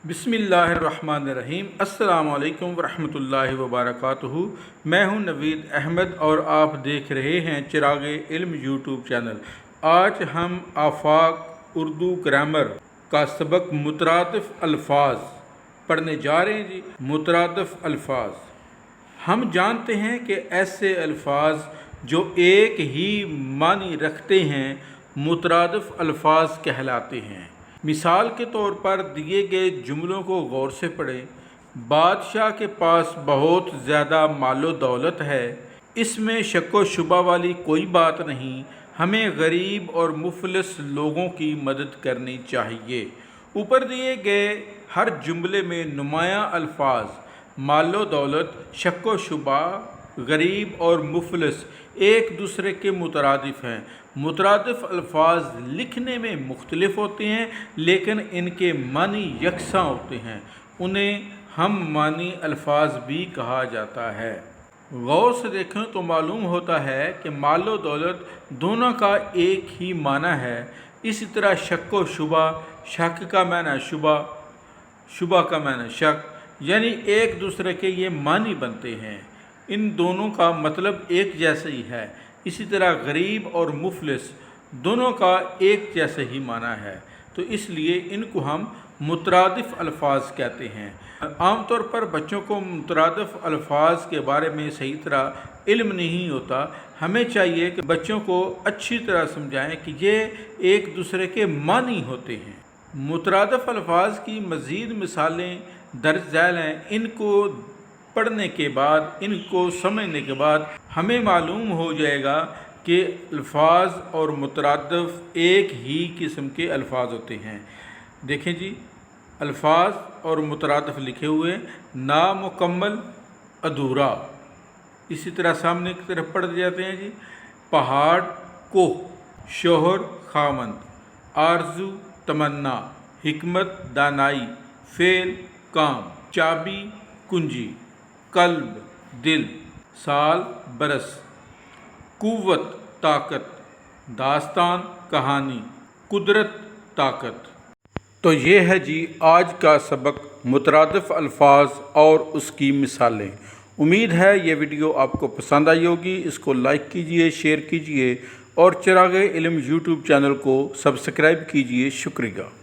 بسم اللہ الرحمن الرحیم۔ السلام علیکم ورحمۃ اللہ وبرکاتہ۔ میں ہوں نوید احمد اور آپ دیکھ رہے ہیں چراغ علم یوٹیوب چینل۔ آج ہم آفاق اردو گرامر کا سبق مترادف الفاظ پڑھنے جا رہے ہیں۔ مترادف الفاظ ہم جانتے ہیں کہ ایسے الفاظ جو ایک ہی معنی رکھتے ہیں مترادف الفاظ کہلاتے ہیں۔ مثال کے طور پر دیے گئے جملوں کو غور سے پڑھیں۔ بادشاہ کے پاس بہت زیادہ مال و دولت ہے، اس میں شک و شبہ والی کوئی بات نہیں، ہمیں غریب اور مفلس لوگوں کی مدد کرنی چاہیے۔ اوپر دیے گئے ہر جملے میں نمایاں الفاظ مال و دولت، شک و شبہ، غریب اور مفلس ایک دوسرے کے مترادف ہیں۔ مترادف الفاظ لکھنے میں مختلف ہوتے ہیں لیکن ان کے معنی یکساں ہوتے ہیں، انہیں ہم معنی الفاظ بھی کہا جاتا ہے۔ غور سے دیکھیں تو معلوم ہوتا ہے کہ مال و دولت دونوں کا ایک ہی معنی ہے۔ اسی طرح شک و شبہ، شک کا معنی شبہ، شبہ کا معنی شک، یعنی ایک دوسرے کے یہ معنی بنتے ہیں، ان دونوں کا مطلب ایک جیسا ہی ہے۔ اسی طرح غریب اور مفلس دونوں کا ایک جیسا ہی معنی ہے، تو اس لیے ان کو ہم مترادف الفاظ کہتے ہیں۔ عام طور پر بچوں کو مترادف الفاظ کے بارے میں صحیح طرح علم نہیں ہوتا۔ ہمیں چاہیے کہ بچوں کو اچھی طرح سمجھائیں کہ یہ ایک دوسرے کے معنی ہوتے ہیں۔ مترادف الفاظ کی مزید مثالیں درج ذیل ہیں۔ ان کو پڑھنے کے بعد، ان کو سمجھنے کے بعد ہمیں معلوم ہو جائے گا کہ الفاظ اور مترادف ایک ہی قسم کے الفاظ ہوتے ہیں۔ دیکھیں جی، الفاظ اور مترادف لکھے ہوئے، نامکمل، ادھورا۔ اسی طرح سامنے کی طرف پڑھ جاتے ہیں جی، پہاڑ، کوہ، شوہر، خاوند، آرزو، تمنا، حکمت، دانائی، فعل، کام، چابی، کنجی، قلب، دل، سال، برس، قوت، طاقت، داستان، کہانی، قدرت، طاقت۔ تو یہ ہے جی آج کا سبق مترادف الفاظ اور اس کی مثالیں۔ امید ہے یہ ویڈیو آپ کو پسند آئی ہوگی۔ اس کو لائک کیجئے، شیئر کیجئے اور چراغ علم یوٹیوب چینل کو سبسکرائب کیجئے۔ شکریہ۔